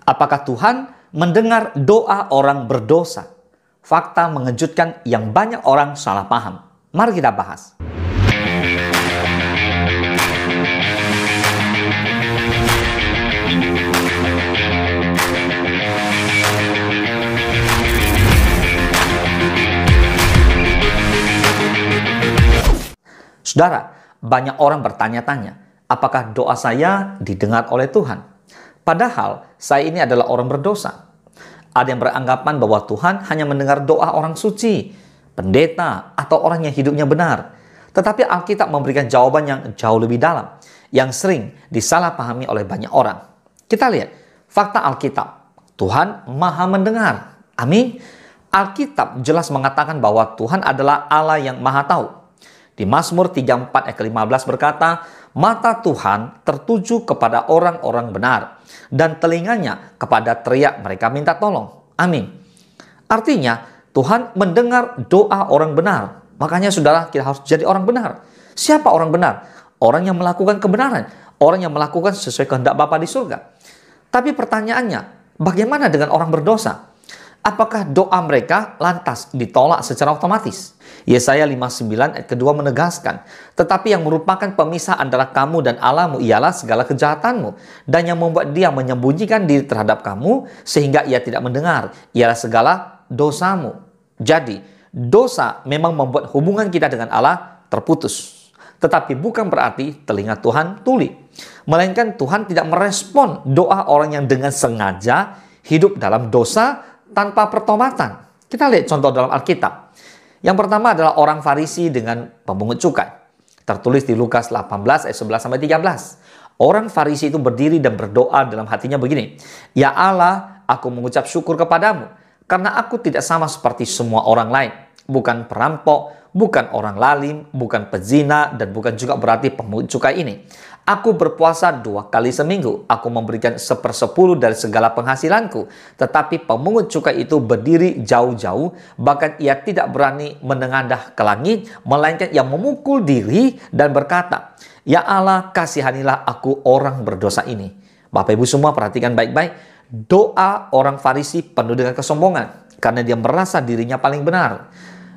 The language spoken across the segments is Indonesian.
Apakah Tuhan mendengar doa orang berdosa? Fakta mengejutkan yang banyak orang salah paham. Mari kita bahas. Saudara, banyak orang bertanya-tanya, apakah doa saya didengar oleh Tuhan? Padahal saya ini adalah orang berdosa. Ada yang beranggapan bahwa Tuhan hanya mendengar doa orang suci, pendeta, atau orang yang hidupnya benar. Tetapi Alkitab memberikan jawaban yang jauh lebih dalam, yang sering disalahpahami oleh banyak orang. Kita lihat fakta Alkitab. Tuhan Maha mendengar. Amin. Alkitab jelas mengatakan bahwa Tuhan adalah Allah yang Maha tahu. Di Mazmur 34 ayat 15 berkata, mata Tuhan tertuju kepada orang-orang benar, dan telinganya kepada teriak mereka minta tolong. Amin. Artinya, Tuhan mendengar doa orang benar. Makanya saudara, kita harus jadi orang benar. Siapa orang benar? Orang yang melakukan kebenaran. Orang yang melakukan sesuai kehendak Bapa di surga. Tapi pertanyaannya, bagaimana dengan orang berdosa? Apakah doa mereka lantas ditolak secara otomatis? Yesaya 59 ayat kedua menegaskan, tetapi yang merupakan pemisah antara kamu dan Allahmu ialah segala kejahatanmu, dan yang membuat dia menyembunyikan diri terhadap kamu sehingga ia tidak mendengar ialah segala dosamu. Jadi, dosa memang membuat hubungan kita dengan Allah terputus. Tetapi bukan berarti telinga Tuhan tuli. Melainkan Tuhan tidak merespon doa orang yang dengan sengaja hidup dalam dosa tanpa pertobatan. Kita lihat contoh dalam Alkitab. Yang pertama adalah orang Farisi dengan pemungut cukai. Tertulis di Lukas 18 ayat 11 sampai 13. Orang Farisi itu berdiri dan berdoa dalam hatinya begini. Ya Allah, aku mengucap syukur kepadamu karena aku tidak sama seperti semua orang lain. Bukan perampok, bukan orang lalim, bukan pezina, dan bukan juga berarti pemungut cukai ini. Aku berpuasa 2 kali seminggu. Aku memberikan 1/10 dari segala penghasilanku. Tetapi pemungut cukai itu berdiri jauh-jauh. Bahkan ia tidak berani menengadah ke langit. Melainkan ia memukul diri dan berkata, Ya Allah, kasihanilah aku orang berdosa ini. Bapak Ibu semua perhatikan baik-baik. Doa orang Farisi penuh dengan kesombongan. Karena dia merasa dirinya paling benar.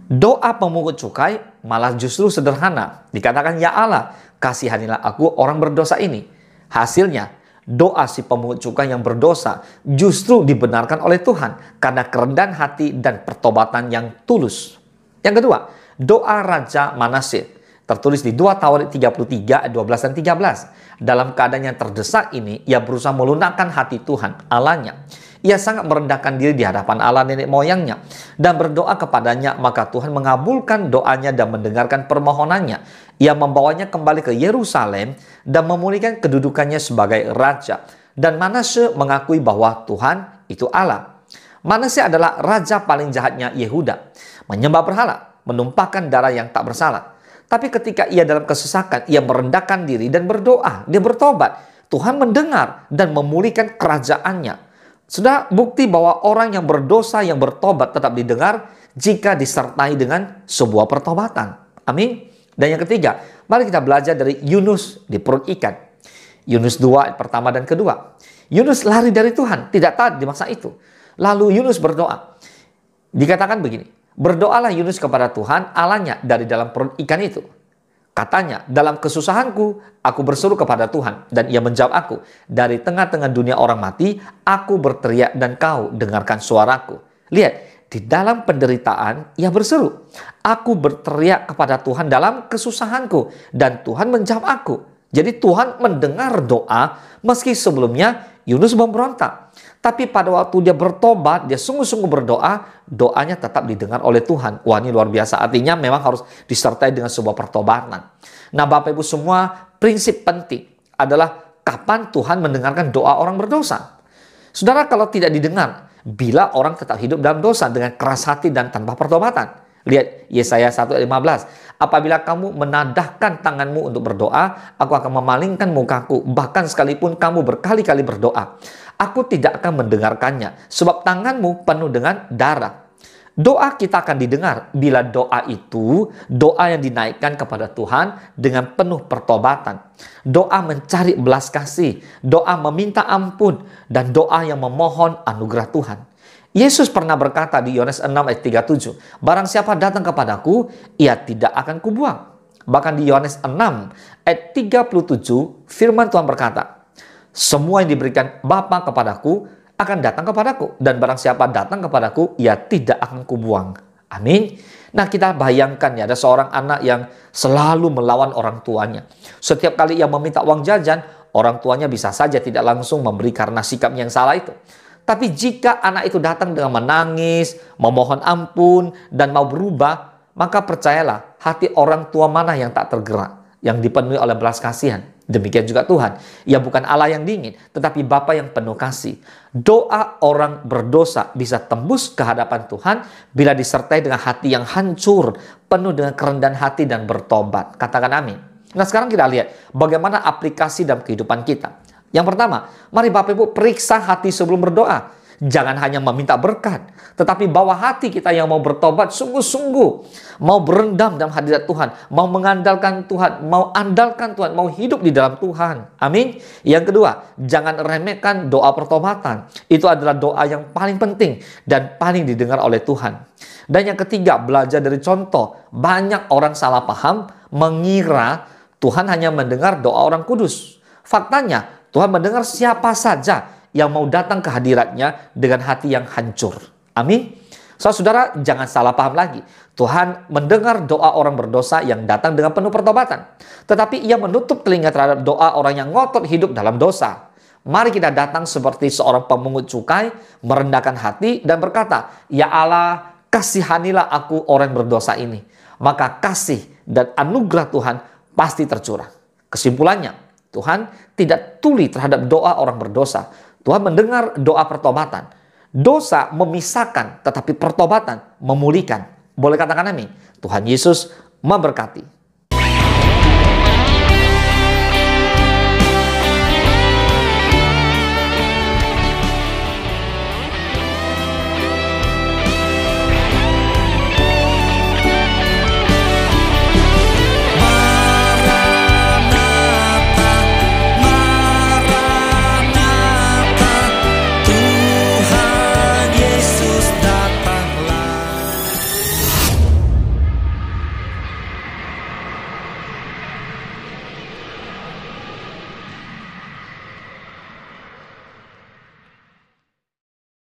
Doa pemungut cukai malah justru sederhana. Dikatakan, Ya Allah, kasihanilah aku orang berdosa ini. Hasilnya, doa si pemungut cukai yang berdosa justru dibenarkan oleh Tuhan karena kerendahan hati dan pertobatan yang tulus. Yang kedua, doa Raja Manasye. Tertulis di 2 Tawarik 33 ayat 12 dan 13. Dalam keadaan yang terdesak ini, ia berusaha melunakkan hati Tuhan Allahnya. Ia sangat merendahkan diri di hadapan Allah nenek moyangnya dan berdoa kepadanya, maka Tuhan mengabulkan doanya dan mendengarkan permohonannya. Ia membawanya kembali ke Yerusalem dan memulihkan kedudukannya sebagai raja. Dan Manasye mengakui bahwa Tuhan itu Allah. Manasye adalah raja paling jahatnya Yehuda, menyembah berhala, menumpahkan darah yang tak bersalah. Tapi ketika ia dalam kesesakan, ia merendahkan diri dan berdoa, dia bertobat. Tuhan mendengar dan memulihkan kerajaannya. Sudah bukti bahwa orang yang berdosa yang bertobat tetap didengar jika disertai dengan sebuah pertobatan. Amin. Dan yang ketiga, mari kita belajar dari Yunus di perut ikan. Yunus 2 ayat pertama dan kedua. Yunus lari dari Tuhan, tidak taat di masa itu. Lalu Yunus berdoa. Dikatakan begini, berdoalah Yunus kepada Tuhan Allahnya dari dalam perut ikan itu. Katanya, dalam kesusahanku, aku berseru kepada Tuhan, dan ia menjawab aku. Dari tengah-tengah dunia orang mati, aku berteriak dan kau dengarkan suaraku. Lihat, di dalam penderitaan, ia berseru. Aku berteriak kepada Tuhan dalam kesusahanku, dan Tuhan menjawab aku. Jadi Tuhan mendengar doa, meski sebelumnya Yunus memberontak. Tapi pada waktu dia bertobat, dia sungguh-sungguh berdoa, doanya tetap didengar oleh Tuhan. Wah, ini luar biasa. Artinya memang harus disertai dengan sebuah pertobatan. Nah, Bapak Ibu semua, prinsip penting adalah kapan Tuhan mendengarkan doa orang berdosa. Saudara, kalau tidak didengar, bila orang tetap hidup dalam dosa dengan keras hati dan tanpa pertobatan. Lihat Yesaya 1 ayat 15. Apabila kamu menadahkan tanganmu untuk berdoa, aku akan memalingkan mukaku. Bahkan sekalipun kamu berkali-kali berdoa, aku tidak akan mendengarkannya. Sebab tanganmu penuh dengan darah. Doa kita akan didengar bila doa itu doa yang dinaikkan kepada Tuhan dengan penuh pertobatan. Doa mencari belas kasih, doa meminta ampun, dan doa yang memohon anugerah Tuhan. Yesus pernah berkata di Yohanes 6 ayat 37, "Barang siapa datang kepadaku, ia tidak akan kubuang." Bahkan di Yohanes 6 ayat 37, firman Tuhan berkata, "Semua yang diberikan Bapa kepadaku akan datang kepadaku, dan barang siapa datang kepadaku, ia tidak akan kubuang." Amin. Nah, kita bayangkan ya, ada seorang anak yang selalu melawan orang tuanya. Setiap kali ia meminta uang jajan, orang tuanya bisa saja tidak langsung memberi karena sikapnya yang salah itu. Tapi jika anak itu datang dengan menangis, memohon ampun, dan mau berubah, maka percayalah, hati orang tua mana yang tak tergerak, yang dipenuhi oleh belas kasihan. Demikian juga Tuhan. Ia bukan Allah yang dingin, tetapi Bapa yang penuh kasih. Doa orang berdosa bisa tembus ke hadapan Tuhan bila disertai dengan hati yang hancur, penuh dengan kerendahan hati dan bertobat. Katakan amin. Nah, sekarang kita lihat bagaimana aplikasi dalam kehidupan kita. Yang pertama, mari Bapak Ibu periksa hati sebelum berdoa. Jangan hanya meminta berkat, tetapi bawa hati kita yang mau bertobat sungguh-sungguh, mau berendam dalam hadirat Tuhan, mau mengandalkan Tuhan, mau andalkan Tuhan, mau hidup di dalam Tuhan. Amin. Yang kedua, jangan remehkan doa pertobatan. Itu adalah doa yang paling penting dan paling didengar oleh Tuhan. Dan yang ketiga, belajar dari contoh. Banyak orang salah paham, mengira Tuhan hanya mendengar doa orang kudus. Faktanya, Tuhan mendengar siapa saja yang mau datang ke hadiratnya dengan hati yang hancur. Amin. Saudara, jangan salah paham lagi. Tuhan mendengar doa orang berdosa yang datang dengan penuh pertobatan. Tetapi ia menutup telinga terhadap doa orang yang ngotot hidup dalam dosa. Mari kita datang seperti seorang pemungut cukai, merendahkan hati dan berkata, "Ya Allah, kasihanilah aku orang berdosa ini." Maka kasih dan anugerah Tuhan pasti tercurah. Kesimpulannya, Tuhan tidak tuli terhadap doa orang berdosa. Tuhan mendengar doa pertobatan. Dosa memisahkan, tetapi pertobatan memulihkan. Boleh katakan amin. Tuhan Yesus memberkati.